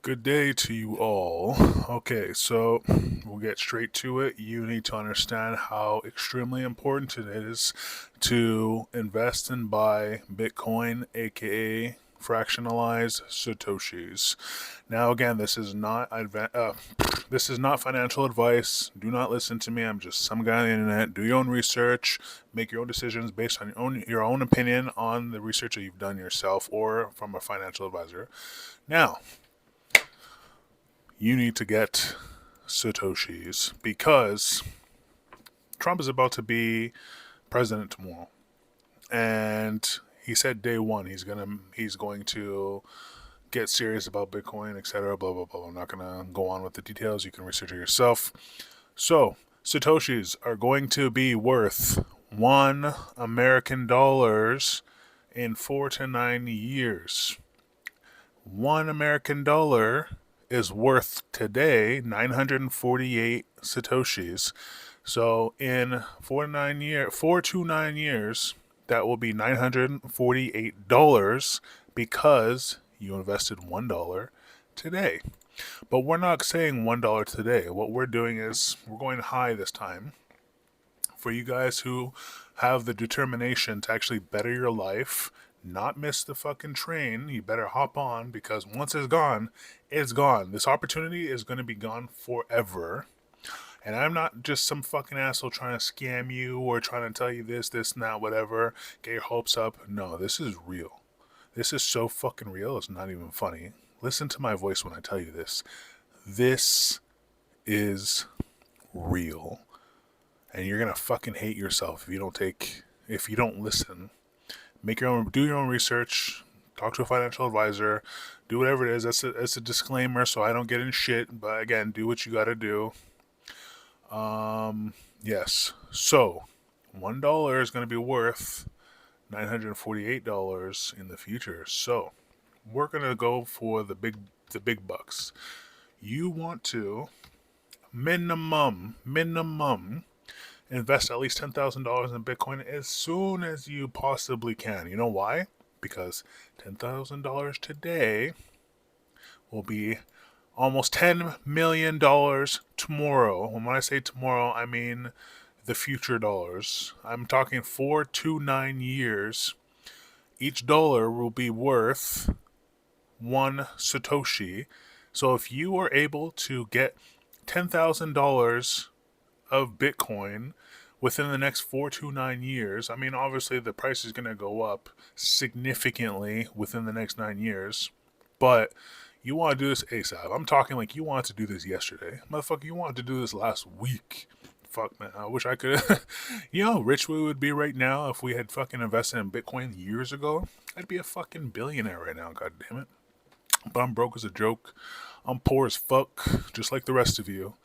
Good day to you all. Okay, so we'll get straight to it. You need to understand how extremely important it is to invest and buy Bitcoin, aka fractionalized Satoshis. Now, again, this is not financial advice. Do not listen to me. I'm just some guy on the internet. Do your own research. Make your own decisions based on your own opinion on the research that you've done yourself or from a financial advisor. Now, you need to get Satoshis because Trump is about to be president tomorrow. And he said day one he's going to get serious about Bitcoin, etc. Blah blah blah. I'm not gonna go on with the details. You can research it yourself. So Satoshis are going to be worth $1 American in 4 to 9 years. $1 American is worth today 948 Satoshis. So in 4 to 9 years, that will be $948 because you invested $1 today. But we're not saying $1 today. What we're doing is we're going high this time. For you guys who have the determination to actually better your life, not miss the fucking train, you better hop on because once it's gone, it's gone. This opportunity is going to be gone forever. And I'm not just some fucking asshole trying to scam you or trying to tell you this, and that, whatever, get your hopes up. No, this is real. This is so fucking real, it's not even funny. Listen to my voice when I tell you this. This is real. And you're gonna fucking hate yourself if you don't listen. Do your own research, talk to a financial advisor, do whatever it is. That's a disclaimer so I don't get in shit, but again, do what you gotta do. Yes. So $1 is gonna be worth $948 in the future. So we're gonna go for the big bucks. You want to minimum invest at least $10,000 in Bitcoin as soon as you possibly can. You know why? Because $10,000 today will be almost $10 million tomorrow. And when I say tomorrow, I mean the future dollars. I'm talking 4 to 9 years. Each dollar will be worth one Satoshi. So if you are able to get $10,000 of Bitcoin within the next 4 to 9 years, I mean, obviously the price is going to go up significantly within the next 9 years, but you want to do this ASAP. I'm talking like you wanted to do this yesterday. Motherfucker, you wanted to do this last week. Fuck, man. I wish I could. You know how rich we would be right now if we had fucking invested in Bitcoin years ago? I'd be a fucking billionaire right now, god damn it. But I'm broke as a joke. I'm poor as fuck, just like the rest of you.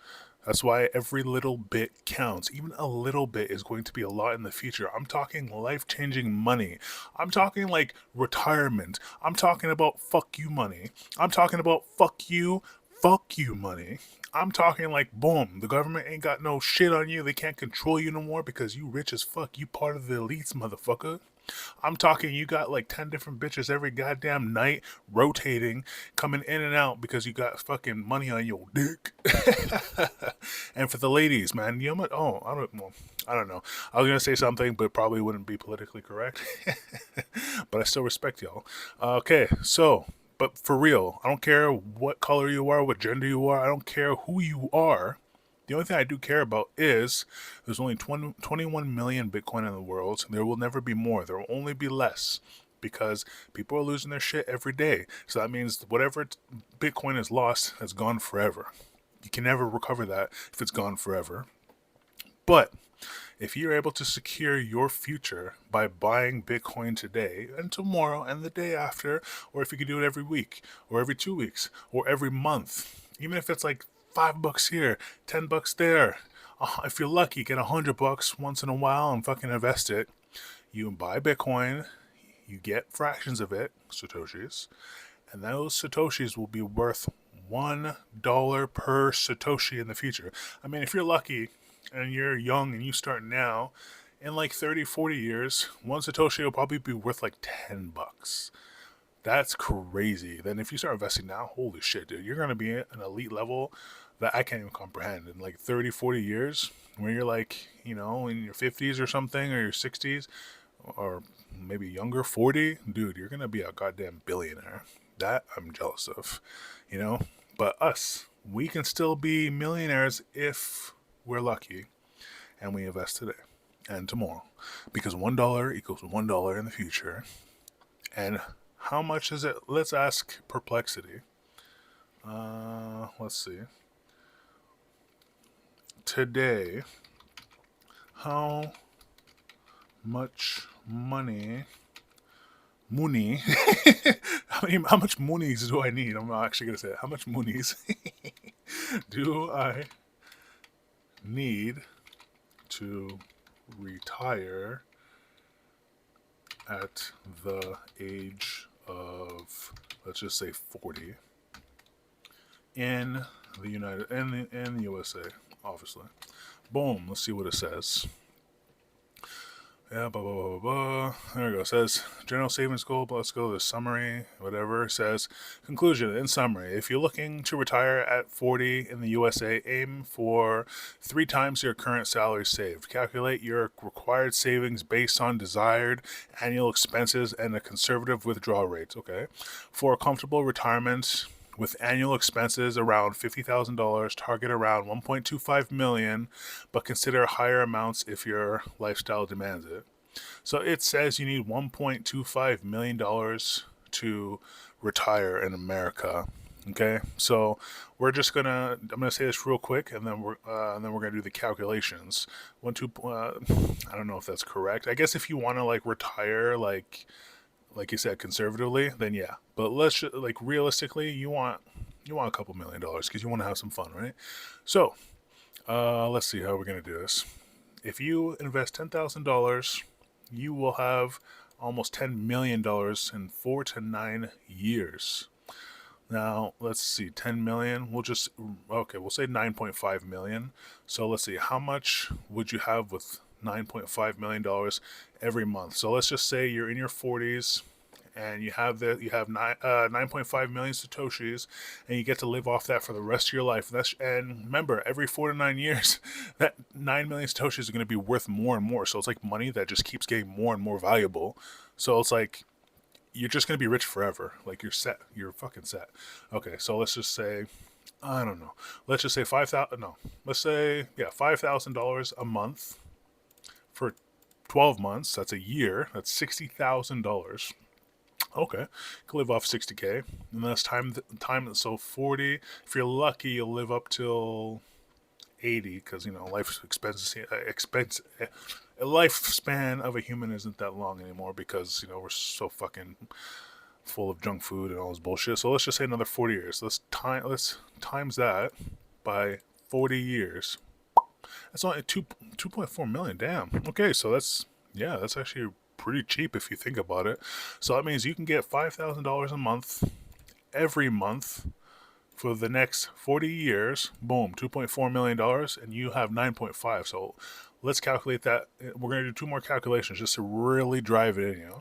That's why every little bit counts. Even a little bit is going to be a lot in the future. I'm talking life changing money. I'm talking like retirement. I'm talking about fuck you money. I'm talking about fuck you money. I'm talking like boom, the government ain't got no shit on you. They can't control you no more because you rich as fuck. You part of the elites, motherfucker. I'm talking you got like 10 different bitches every goddamn night rotating, coming in and out because you got fucking money on your dick. And for the ladies, man, you know what? Oh, I don't know. I was going to say something, but probably wouldn't be politically correct. But I still respect y'all. Okay, so, but for real, I don't care what color you are, what gender you are, I don't care who you are. The only thing I do care about is there's only 21 million Bitcoin in the world. There will never be more. There will only be less because people are losing their shit every day. So that means whatever Bitcoin is lost has gone forever. You can never recover that if it's gone forever. But if you're able to secure your future by buying Bitcoin today and tomorrow and the day after, or if you could do it every week or every 2 weeks or every month, even if it's like $5 here, $10 there. If you're lucky, get $100 once in a while and fucking invest it. You buy Bitcoin, you get fractions of it, Satoshis, and those Satoshis will be worth $1 per Satoshi in the future. I mean, if you're lucky and you're young and you start now, in like 30, 40 years, one Satoshi will probably be worth like $10. That's crazy. Then if you start investing now, holy shit, dude, you're going to be at an elite level that I can't even comprehend in like 30, 40 years when you're like, in your 50s or something, or your 60s, or maybe younger, 40. Dude, you're going to be a goddamn billionaire. That I'm jealous of, you know? But us, we can still be millionaires if we're lucky and we invest today and tomorrow. Because $1 equals $1 in the future. And how much is it? Let's ask Perplexity. Let's see. Today, how much money, how much monies do I need? I'm not actually going to say it. How much monies do I need to retire at the age of, let's just say 40 in the USA, obviously. Boom, let's see what it says. Yeah, blah, blah, blah, blah, blah. There we go. It says, general savings goal, let's go to the summary, whatever. It says, conclusion, in summary, if you're looking to retire at 40 in the USA, aim for 3 times your current salary saved. Calculate your required savings based on desired annual expenses and a conservative withdrawal rate. Okay. For a comfortable retirement, with annual expenses around $50,000, target around $1.25 million, but consider higher amounts if your lifestyle demands it. So it says you need $1.25 million to retire in America. Okay, so I'm gonna say this real quick, and then we're gonna do the calculations. I don't know if that's correct. I guess if you want to like retire like you said, conservatively, then yeah. But like realistically, you want a couple $1,000,000 because you want to have some fun, right? So let's see how we're gonna do this. If you invest $10,000, you will have almost $10 million in 4 to 9 years. Now let's see, 10 million. We'll say 9.5 million. So let's see, how much would you have with $9.5 million every month? So let's just say you're in your 40s and you have 9.5 million Satoshis, and you get to live off that for the rest of your life. And remember, every 4 to 9 years, that 9 million Satoshis are going to be worth more and more. So it's like money that just keeps getting more and more valuable. So it's like you're just going to be rich forever. Like you're set. You're fucking set. Okay, so let's just say, I don't know. Let's just say $5,000 a month for 12 months. That's a year. That's $60,000. Okay, you can live off 60K, and that's time. So 40. If you're lucky, you'll live up till 80, because life a lifespan of a human isn't that long anymore, because we're so fucking full of junk food and all this bullshit. So let's just say another 40 years. Let's times that by 40 years. That's only 2.4 million. Damn. Okay, so that's actually pretty cheap if you think about it. So that means you can get $5,000 a month every month for the next 40 years. Boom, $2.4 million, and you have 9.5. So let's calculate that. We're going to do 2 more calculations just to really drive it in.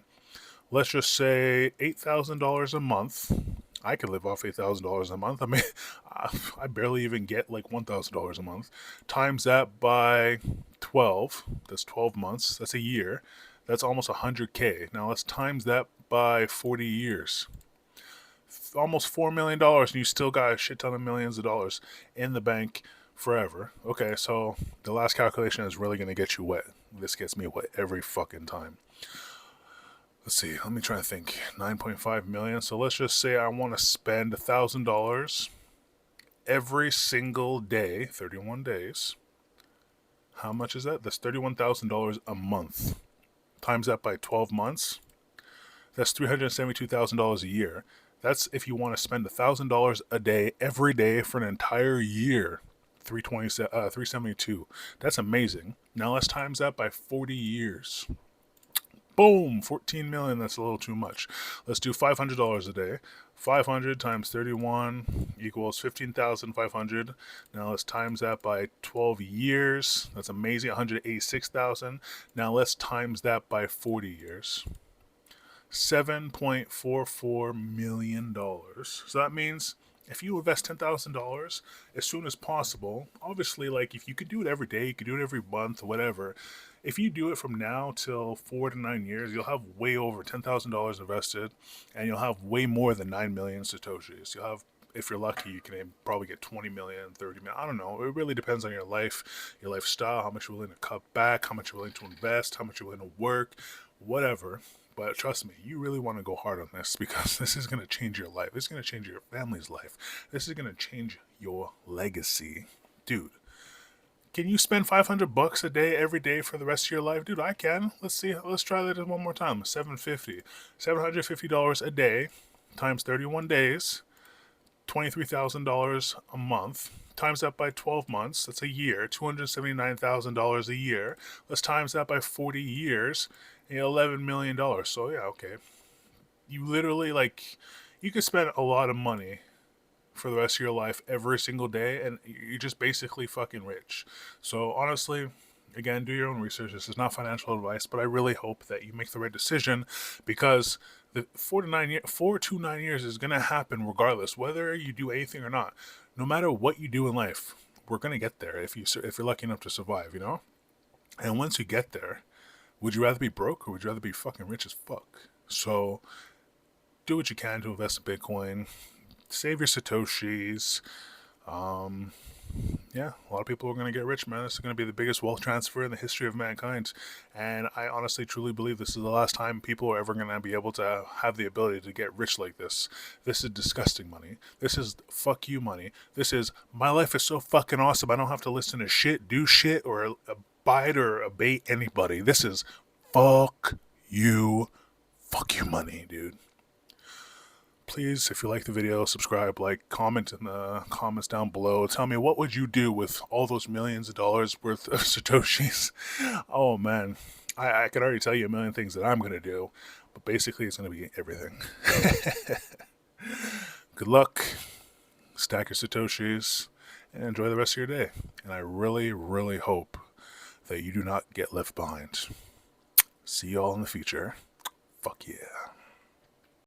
Let's just say $8,000 a month. I could live off $8,000 a month. I mean, I barely even get like $1,000 a month. Times that by 12. That's 12 months. That's a year. That's almost 100K. Now let's times that by 40 years. Almost $4 million, and you still got a shit ton of millions of dollars in the bank forever. Okay, so the last calculation is really going to get you wet. This gets me wet every fucking time. Let's see, let me try to think. 9.5 million. So let's just say I want to spend $1,000 every single day, 31 days. How much is that? That's $31,000 a month. Times that by 12 months. That's $372,000 a year. That's if you want to spend $1,000 a day every day for an entire year. 372. That's amazing. Now let's times that by 40 years. Boom, 14 million. That's a little too much. Let's do $500 a day. 500 times 31 equals 15,500. Now let's times that by 12 years. That's amazing. 186,000. Now let's times that by 40 years. $7.44 million. So that means if you invest $10,000 as soon as possible, obviously, like if you could do it every day, you could do it every month, whatever. If you do it from now till 4 to 9 years, you'll have way over $10,000 invested, and you'll have way more than 9 million Satoshis. You'll have, if you're lucky, you can probably get 20 million, 30 million. I don't know. It really depends on your life, your lifestyle, how much you're willing to cut back, how much you're willing to invest, how much you're willing to work, whatever. But trust me, you really want to go hard on this because this is going to change your life. This is going to change your family's life. This is going to change your legacy. Dude, can you spend $500 a day every day for the rest of your life? Dude, I can. Let's see. Let's try that one more time. $750 a day times 31 days, $23,000 a month. Times that by 12 months, that's a year, $279,000 a year. Let's times that by 40 years, $11 million. So, yeah, okay. You literally, like, you could spend a lot of money for the rest of your life every single day, and you're just basically fucking rich. So, honestly, again, do your own research. This is not financial advice, but I really hope that you make the right decision because the 4 to 9 years is going to happen regardless, whether you do anything or not. No matter what you do in life, we're going to get there if you're lucky enough to survive, you know? And once you get there, would you rather be broke or would you rather be fucking rich as fuck? So, do what you can to invest in Bitcoin. Save your Satoshis. Yeah, a lot of people are going to get rich, man. This is going to be the biggest wealth transfer in the history of mankind. And I honestly, truly believe this is the last time people are ever going to be able to have the ability to get rich like this. This is disgusting money. This is fuck you money. This is my life is so fucking awesome. I don't have to listen to shit, do shit, or abide or abate anybody. This is fuck you money, dude. Please, if you like the video, subscribe, like, comment in the comments down below. Tell me, what would you do with all those millions of dollars worth of Satoshis? Oh, man. I could already tell you a million things that I'm going to do, but basically it's going to be everything. Good luck. Stack your Satoshis and enjoy the rest of your day. And I really, really hope that you do not get left behind. See you all in the future. Fuck yeah.